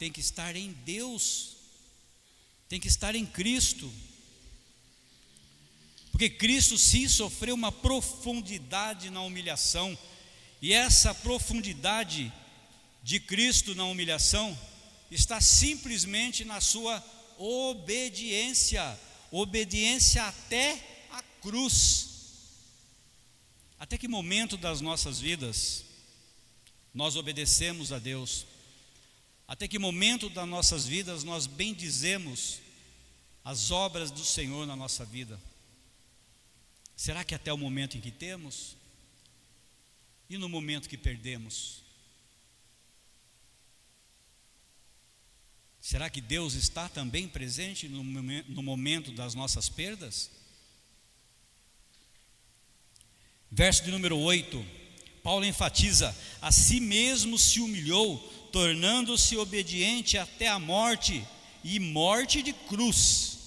tem que estar em Deus, tem que estar em Cristo. Porque Cristo sim sofreu uma profundidade na humilhação, e essa profundidade de Cristo na humilhação está simplesmente na sua obediência, obediência até a cruz. Até que momento das nossas vidas nós obedecemos a Deus? Até que momento das nossas vidas nós bendizemos as obras do Senhor na nossa vida? Será que até o momento em que temos? E no momento que perdemos? Será que Deus está também presente no momento das nossas perdas? Verso de número 8, Paulo enfatiza: a si mesmo se humilhou, tornando-se obediente até a morte, e morte de cruz.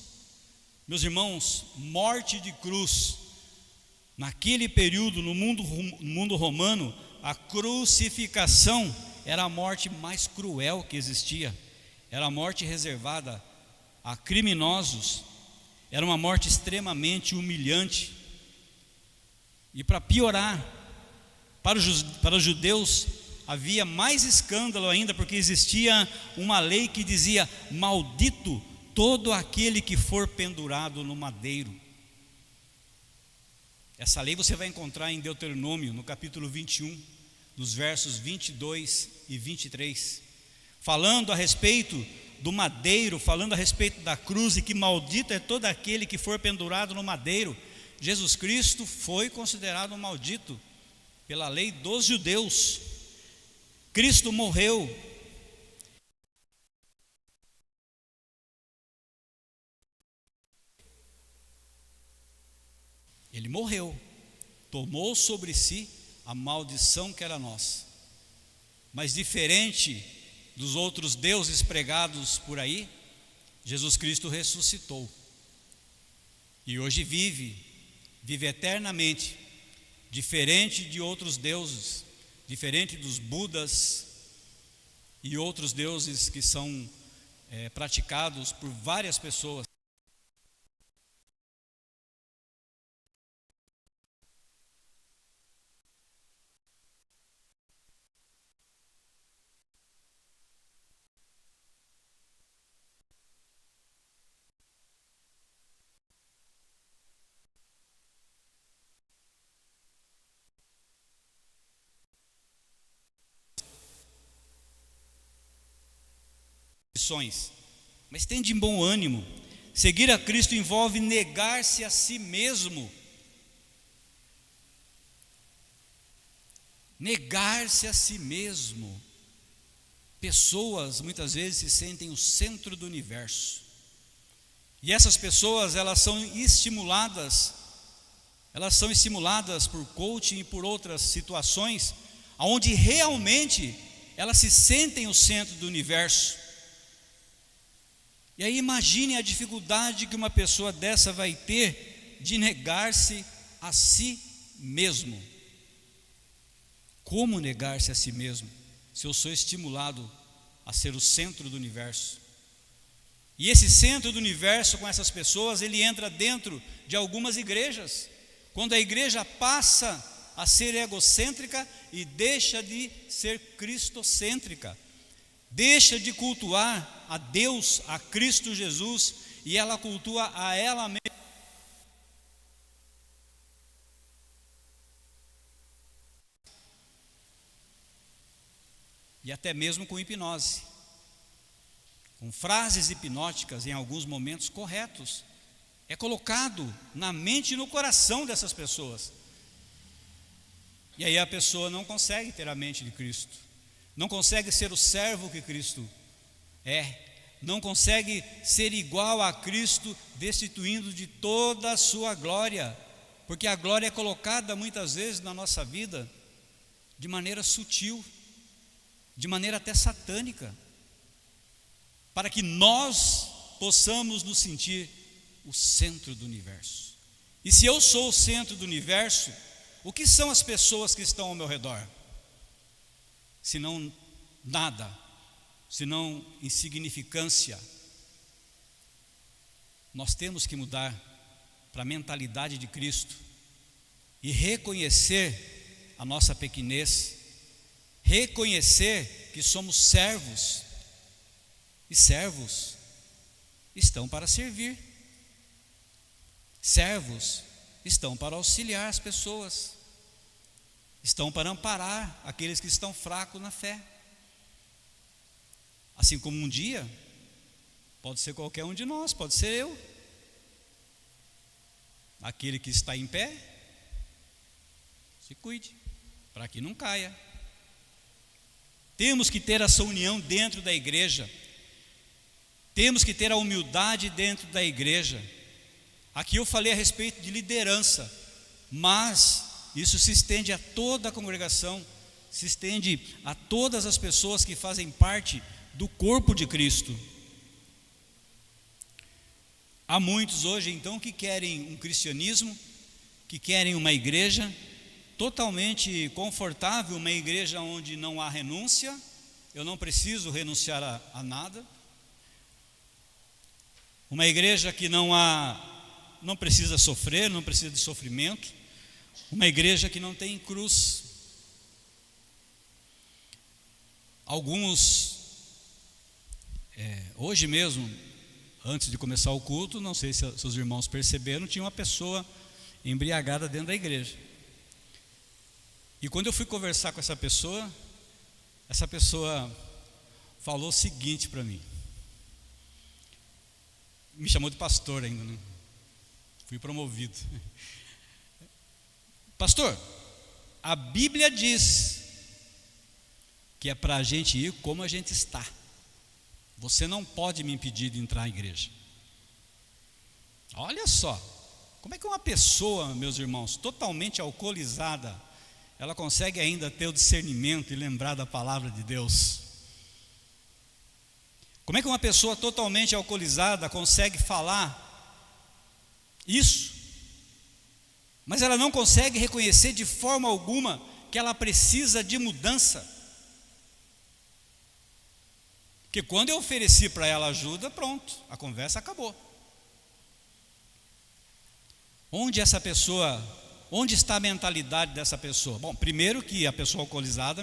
Meus irmãos, morte de cruz. Naquele período, no mundo romano, a crucificação era a morte mais cruel que existia. Era a morte reservada a criminosos. Era uma morte extremamente humilhante. E para piorar, para os judeus havia mais escândalo ainda, porque existia uma lei que dizia: maldito todo aquele que for pendurado no madeiro. Essa lei você vai encontrar em Deuteronômio, no capítulo 21, dos versos 22 e 23, falando a respeito do madeiro, falando a respeito da cruz, e que maldito é todo aquele que for pendurado no madeiro. Jesus Cristo foi considerado maldito pela lei dos judeus. Cristo morreu. Ele morreu, tomou sobre si a maldição que era nossa. Mas diferente dos outros deuses pregados por aí, Jesus Cristo ressuscitou. E hoje vive eternamente, diferente de outros deuses, diferente dos Budas e outros deuses que são praticados por várias pessoas. Mas tem de bom ânimo. Seguir a Cristo envolve negar-se a si mesmo. Negar-se a si mesmo. Pessoas muitas vezes se sentem o centro do universo. E essas pessoas, elas são estimuladas por coaching e por outras situações, onde realmente elas se sentem o centro do universo. E aí imagine a dificuldade que uma pessoa dessa vai ter de negar-se a si mesmo. Como negar-se a si mesmo, se eu sou estimulado a ser o centro do universo? E esse centro do universo, com essas pessoas, ele entra dentro de algumas igrejas. Quando a igreja passa a ser egocêntrica e deixa de ser cristocêntrica, deixa de cultuar a Deus, a Cristo Jesus, e ela cultua a ela mesma. E até mesmo com hipnose, com frases hipnóticas em alguns momentos corretos, é colocado na mente e no coração dessas pessoas. E aí a pessoa não consegue ter a mente de Cristo, não consegue ser o servo que Cristo é, não consegue ser igual a Cristo, destituindo de toda a sua glória, porque a glória é colocada muitas vezes na nossa vida de maneira sutil, de maneira até satânica, para que nós possamos nos sentir o centro do universo. E se eu sou o centro do universo, o que são as pessoas que estão ao meu redor? Senão nada, senão insignificância. Nós temos que mudar para a mentalidade de Cristo e reconhecer a nossa pequenez, reconhecer que somos servos, e servos estão para servir, servos estão para auxiliar as pessoas, estão para amparar aqueles que estão fracos na fé. Assim como um dia, pode ser qualquer um de nós, pode ser eu, aquele que está em pé, se cuide, para que não caia. Temos que ter essa união dentro da igreja, temos que ter a humildade dentro da igreja. Aqui eu falei a respeito de liderança, mas isso se estende a toda a congregação, se estende a todas as pessoas que fazem parte do corpo de Cristo. Há muitos hoje então que querem um cristianismo, que querem uma igreja totalmente confortável, uma igreja onde não há renúncia, eu não preciso renunciar a nada, uma igreja que não precisa sofrer, não precisa de sofrimento, uma igreja que não tem cruz. Alguns, hoje mesmo, antes de começar o culto, não sei se seus irmãos perceberam, tinha uma pessoa embriagada dentro da igreja. E quando eu fui conversar com essa pessoa falou o seguinte para mim, me chamou de pastor ainda, né? Fui promovido. Pastor, a Bíblia diz que é para a gente ir como a gente está. Você não pode me impedir de entrar na igreja. Olha só, como é que uma pessoa, meus irmãos, totalmente alcoolizada, ela consegue ainda ter o discernimento e lembrar da palavra de Deus? Como é que uma pessoa totalmente alcoolizada consegue falar isso, mas ela não consegue reconhecer de forma alguma que ela precisa de mudança? Porque quando eu ofereci para ela ajuda, pronto, a conversa acabou. Onde está a mentalidade dessa pessoa? Bom, primeiro que a pessoa alcoolizada,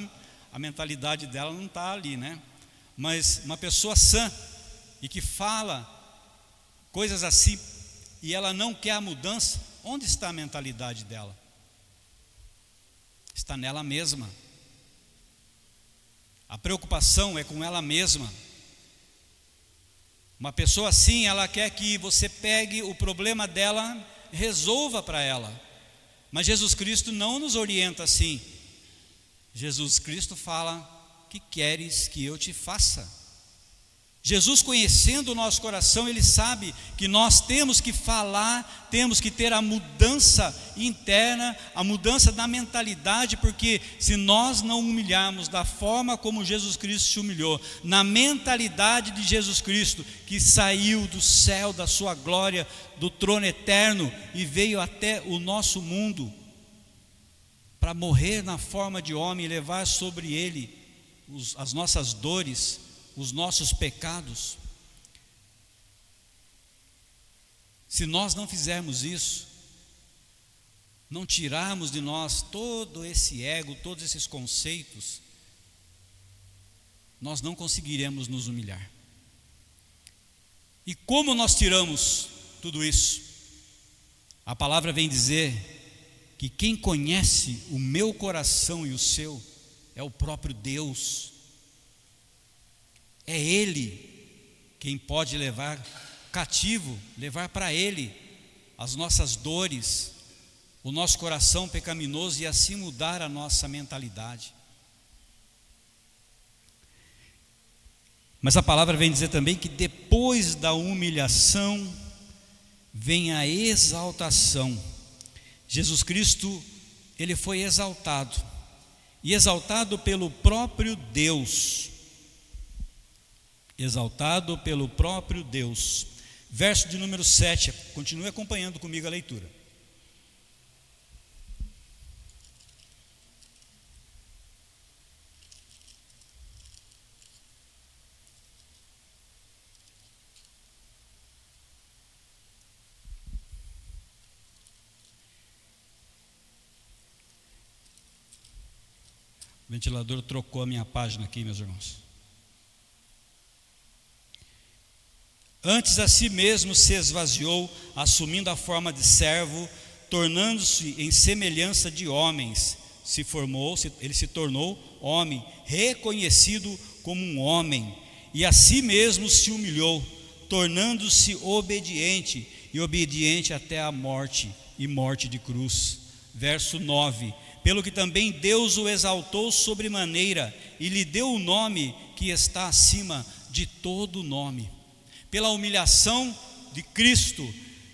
a mentalidade dela não está ali, né? Mas uma pessoa sã e que fala coisas assim e ela não quer a mudança, onde está a mentalidade dela? Está nela mesma. A preocupação é com ela mesma. Uma pessoa assim, ela quer que você pegue o problema dela, resolva para ela. Mas Jesus Cristo não nos orienta assim. Jesus Cristo fala: que queres que eu te faça? Jesus, conhecendo o nosso coração, Ele sabe que nós temos que falar, temos que ter a mudança interna, a mudança da mentalidade, porque se nós não humilharmos da forma como Jesus Cristo se humilhou, na mentalidade de Jesus Cristo, que saiu do céu, da sua glória, do trono eterno e veio até o nosso mundo para morrer na forma de homem e levar sobre Ele as nossas dores, os nossos pecados. Se nós não fizermos isso, não tirarmos de nós todo esse ego, todos esses conceitos, nós não conseguiremos nos humilhar. E como nós tiramos tudo isso? A palavra vem dizer que quem conhece o meu coração e o seu é o próprio Deus. É Ele quem pode levar cativo, levar para Ele as nossas dores, o nosso coração pecaminoso, e assim mudar a nossa mentalidade. Mas a palavra vem dizer também que depois da humilhação vem a exaltação. Jesus Cristo, Ele foi exaltado, e exaltado pelo próprio Deus. Exaltado pelo próprio Deus. Verso de número 7, continue acompanhando comigo a leitura. O ventilador trocou a minha página aqui, meus irmãos. Antes a si mesmo se esvaziou, assumindo a forma de servo, tornando-se em semelhança de homens. Ele se tornou homem, reconhecido como um homem, e a si mesmo se humilhou, tornando-se obediente, e obediente até a morte, e morte de cruz. Verso 9: pelo que também Deus o exaltou sobremaneira, e lhe deu o nome que está acima de todo nome. Pela humilhação de Cristo,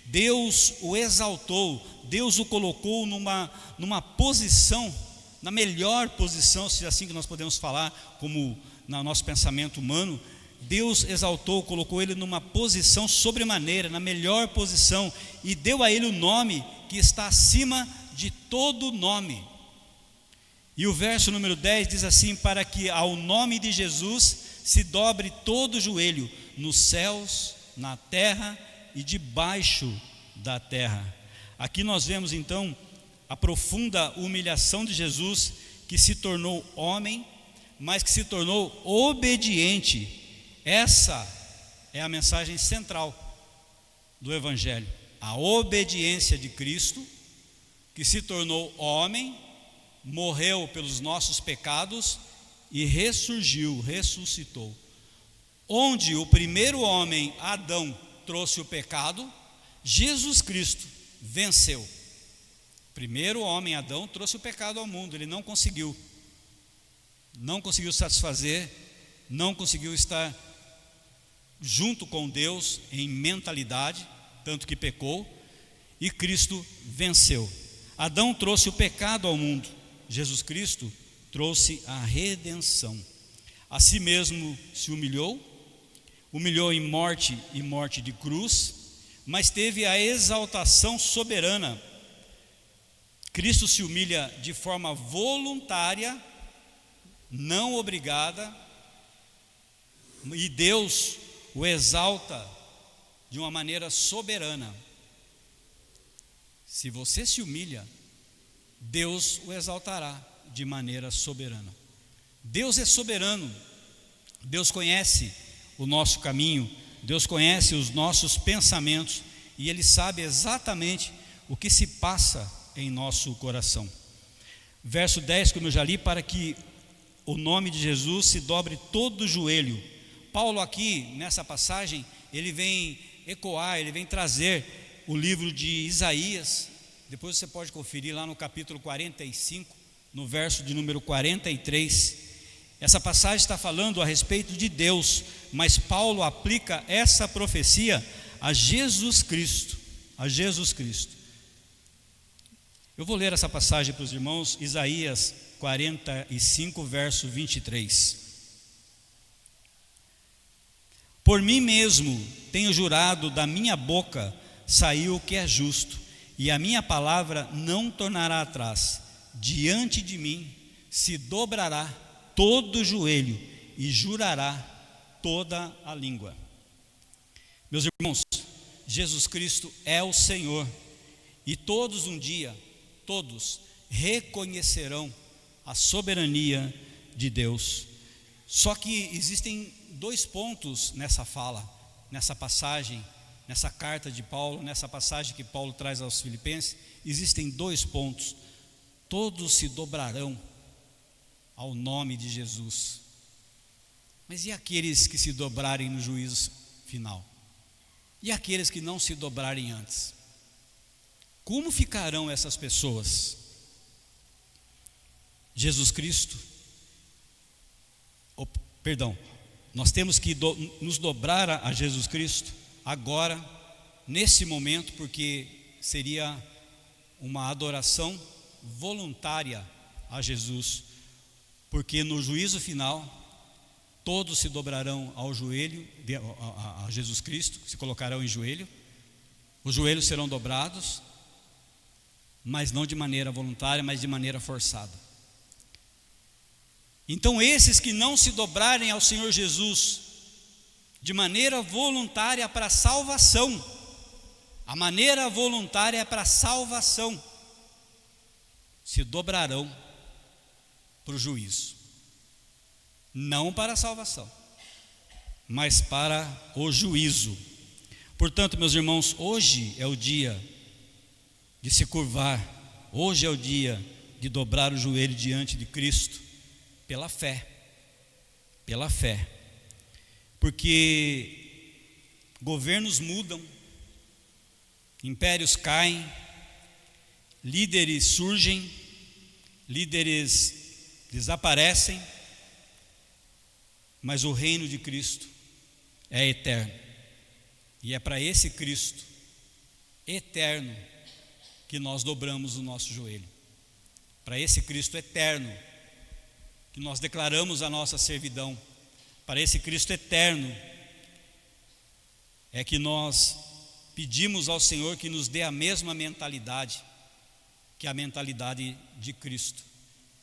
Deus o exaltou, Deus o colocou numa posição, na melhor posição, se é assim que nós podemos falar, como no nosso pensamento humano. Deus exaltou, colocou ele numa posição sobremaneira, na melhor posição, e deu a ele o nome que está acima de todo nome. E o verso número 10 diz assim: para que ao nome de Jesus se dobre todo o joelho, nos céus, na terra e debaixo da terra. Aqui nós vemos então a profunda humilhação de Jesus, que se tornou homem, mas que se tornou obediente. Essa é a mensagem central do Evangelho: a obediência de Cristo, que se tornou homem, morreu pelos nossos pecados e ressuscitou. Onde o primeiro homem, Adão, trouxe o pecado, Jesus Cristo venceu. O primeiro homem, Adão, trouxe o pecado ao mundo. Ele não conseguiu satisfazer, não conseguiu estar junto com Deus em mentalidade, tanto que pecou, e Cristo venceu. Adão trouxe o pecado ao mundo, Jesus Cristo trouxe a redenção. A si mesmo se humilhou em morte e morte de cruz, mas teve a exaltação soberana. Cristo se humilha de forma voluntária, não obrigada, e Deus o exalta de uma maneira soberana. Se você se humilha, Deus o exaltará de maneira soberana. Deus é soberano, Deus conhece o nosso caminho, Deus conhece os nossos pensamentos, e Ele sabe exatamente o que se passa em nosso coração. Verso 10, como eu já li: para que o nome de Jesus se dobre todo o joelho. Paulo aqui, nessa passagem, ele vem ecoar, ele vem trazer o livro de Isaías. Depois você pode conferir lá no capítulo 45, no verso de número 43. Essa passagem está falando a respeito de Deus, mas Paulo aplica essa profecia a Jesus Cristo, Eu vou ler essa passagem para os irmãos, Isaías 45, verso 23. Por mim mesmo tenho jurado, da minha boca saiu o que é justo, e a minha palavra não tornará atrás. Diante de mim se dobrará todo o joelho e jurará toda a língua. Meus irmãos, Jesus Cristo é o Senhor, e todos um dia, todos reconhecerão a soberania de Deus. Só que existem dois pontos nessa fala, nessa passagem, nessa carta de Paulo, nessa passagem que Paulo traz aos Filipenses. Existem dois pontos: todos se dobrarão ao nome de Jesus. Mas e aqueles que se dobrarem no juízo final? E aqueles que não se dobrarem antes? Como ficarão essas pessoas? Jesus Cristo, nós temos que nos dobrar a Jesus Cristo agora, nesse momento, porque seria uma adoração voluntária a Jesus, porque no juízo final todos se dobrarão ao joelho a Jesus Cristo, se colocarão em joelho, os joelhos serão dobrados, mas não de maneira voluntária, mas de maneira forçada. Então esses que não se dobrarem ao Senhor Jesus de maneira voluntária para a salvação, a maneira voluntária é para a salvação, se dobrarão para o juízo, não para a salvação, mas para o juízo. Portanto, meus irmãos, hoje é o dia de se curvar, hoje é o dia de dobrar o joelho diante de Cristo, pela fé, porque governos mudam, impérios caem, líderes surgem, líderes desaparecem, mas o reino de Cristo é eterno, e é para esse Cristo eterno que nós dobramos o nosso joelho, para esse Cristo eterno que nós declaramos a nossa servidão, para esse Cristo eterno é que nós pedimos ao Senhor que nos dê a mesma mentalidade, que é a mentalidade de Cristo.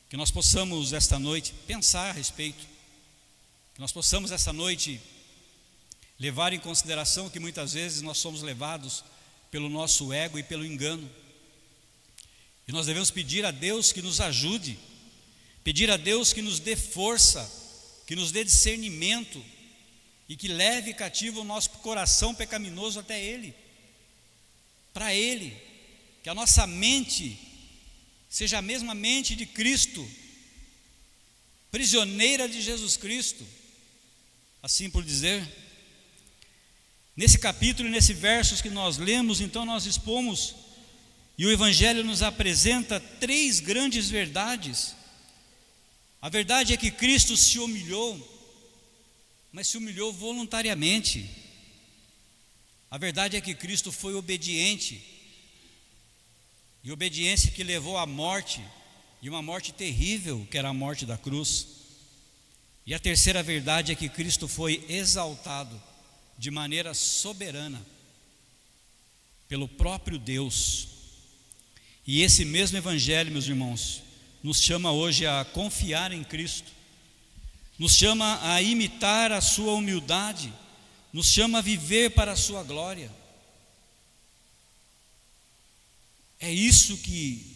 Que nós possamos esta noite pensar a respeito, que nós possamos esta noite levar em consideração que muitas vezes nós somos levados pelo nosso ego e pelo engano, e nós devemos pedir a Deus que nos ajude, pedir a Deus que nos dê força, que nos dê discernimento e que leve cativo o nosso coração pecaminoso até Ele, para Ele, que a nossa mente seja a mesma mente de Cristo, prisioneira de Jesus Cristo, assim por dizer. Nesse capítulo e nesse versos que nós lemos, então nós expomos, e o Evangelho nos apresenta três grandes verdades. A verdade é que Cristo se humilhou, mas se humilhou voluntariamente. A verdade é que Cristo foi obediente, e obediência que levou à morte, e uma morte terrível, que era a morte da cruz. E a terceira verdade é que Cristo foi exaltado de maneira soberana pelo próprio Deus. E esse mesmo Evangelho, meus irmãos, nos chama hoje a confiar em Cristo, nos chama a imitar a sua humildade, nos chama a viver para a sua glória. É isso que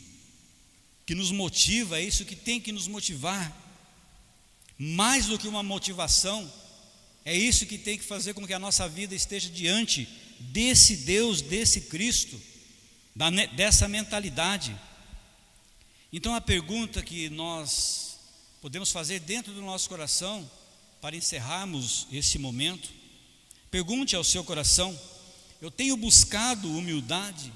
nos motiva, é isso que tem que nos motivar. Mais do que uma motivação, é isso que tem que fazer com que a nossa vida esteja diante desse Deus, desse Cristo, dessa mentalidade. Então a pergunta que nós podemos fazer dentro do nosso coração, para encerrarmos esse momento, pergunte ao seu coração: eu tenho buscado humildade?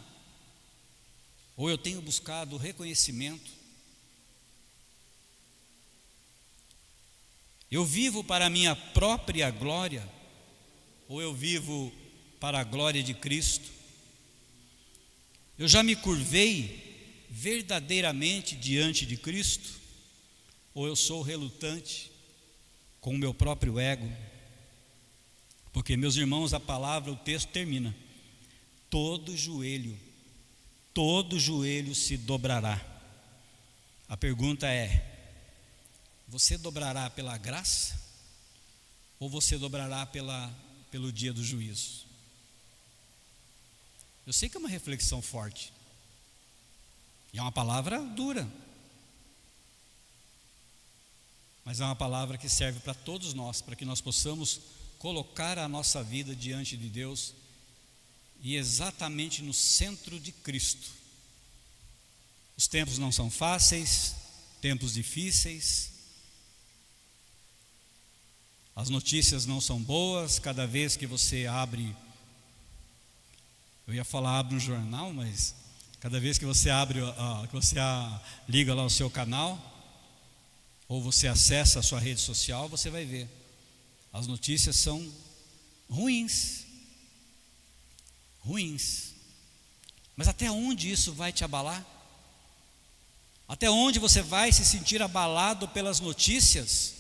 Ou eu tenho buscado reconhecimento? Eu vivo para a minha própria glória? Ou eu vivo para a glória de Cristo? Eu já me curvei verdadeiramente diante de Cristo? Ou eu sou relutante com o meu próprio ego? Porque, meus irmãos, a palavra, o texto termina: todo joelho se dobrará. A pergunta é: você dobrará pela graça? Ou você dobrará pelo dia do juízo? Eu sei que é uma reflexão forte, e é uma palavra dura, mas é uma palavra que serve para todos nós, para que nós possamos colocar a nossa vida diante de Deus e exatamente no centro de Cristo. Os tempos não são fáceis, tempos difíceis, as notícias não são boas. Cada vez que você abre, eu ia falar abre um jornal, mas cada vez que você abre, que você liga lá o seu canal, ou você acessa a sua rede social, você vai ver, as notícias são ruins. Mas até onde isso vai te abalar? Até onde você vai se sentir abalado pelas notícias?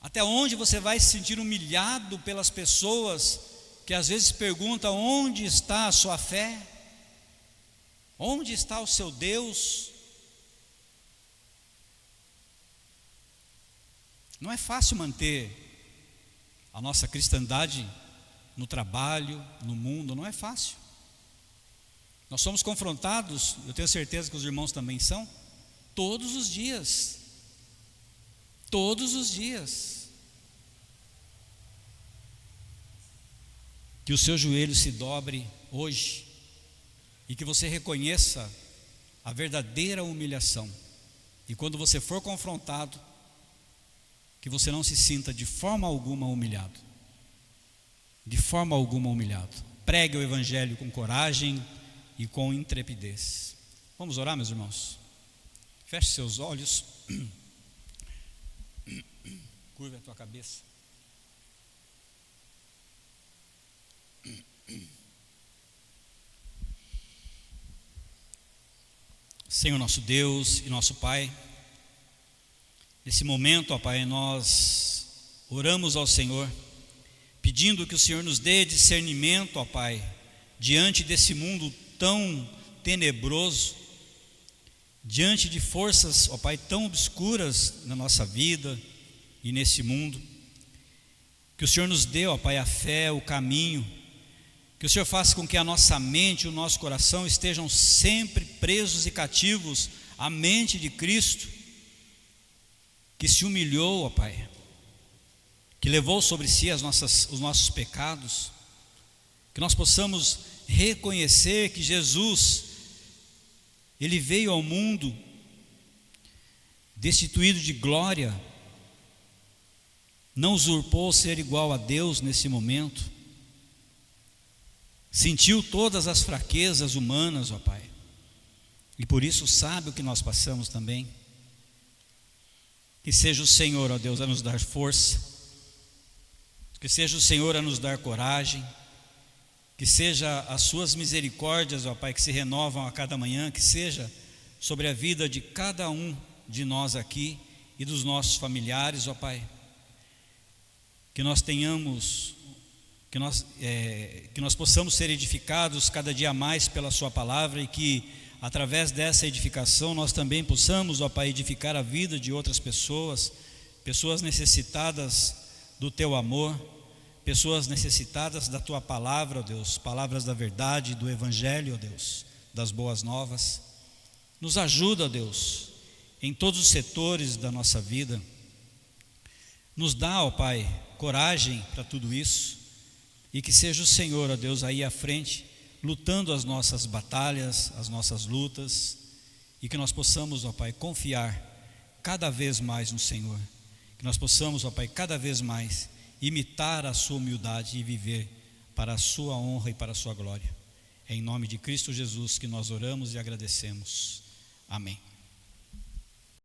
Até onde você vai se sentir humilhado pelas pessoas que às vezes perguntam: onde está a sua fé? Onde está o seu Deus? Não é fácil manter a nossa cristandade no trabalho, no mundo, não é fácil. Nós somos confrontados, eu tenho certeza que os irmãos também são, todos os dias. Todos os dias. Que o seu joelho se dobre hoje e que você reconheça a verdadeira humilhação. E quando você for confrontado, que você não se sinta de forma alguma humilhado. De forma alguma humilhado. Pregue o evangelho com coragem e com intrepidez. Vamos orar, meus irmãos? Feche seus olhos. Curva a tua cabeça. Senhor nosso Deus e nosso Pai, nesse momento, ó Pai, nós oramos ao Senhor, pedindo que o Senhor nos dê discernimento, ó Pai, diante desse mundo tão tenebroso, diante de forças, ó Pai, tão obscuras na nossa vida e nesse mundo. Que o Senhor nos dê, ó Pai, a fé, o caminho. Que o Senhor faça com que a nossa mente e o nosso coração estejam sempre presos e cativos à mente de Cristo, que se humilhou, ó Pai, que levou sobre si os nossos pecados. Que nós possamos reconhecer que Jesus, Ele veio ao mundo destituído de glória, não usurpou ser igual a Deus nesse momento, sentiu todas as fraquezas humanas, ó Pai, e por isso sabe o que nós passamos também. Que seja o Senhor, ó Deus, a nos dar força, que seja o Senhor a nos dar coragem, que seja as suas misericórdias, ó Pai, que se renovam a cada manhã, que seja sobre a vida de cada um de nós aqui e dos nossos familiares, ó Pai, que nós tenhamos, que nós possamos ser edificados cada dia mais pela sua palavra e que através dessa edificação nós também possamos, ó Pai, edificar a vida de outras pessoas, pessoas necessitadas do teu amor, pessoas necessitadas da tua palavra, ó Deus, palavras da verdade, do evangelho, ó Deus, das boas novas. Nos ajuda, ó Deus, em todos os setores da nossa vida. Nos dá, ó Pai, coragem para tudo isso. E que seja o Senhor, ó Deus, aí à frente, lutando as nossas batalhas, as nossas lutas, e que nós possamos, ó Pai, confiar cada vez mais no Senhor. Que nós possamos, ó Pai, cada vez mais imitar a sua humildade e viver para a sua honra e para a sua glória. É em nome de Cristo Jesus que nós oramos e agradecemos. Amém.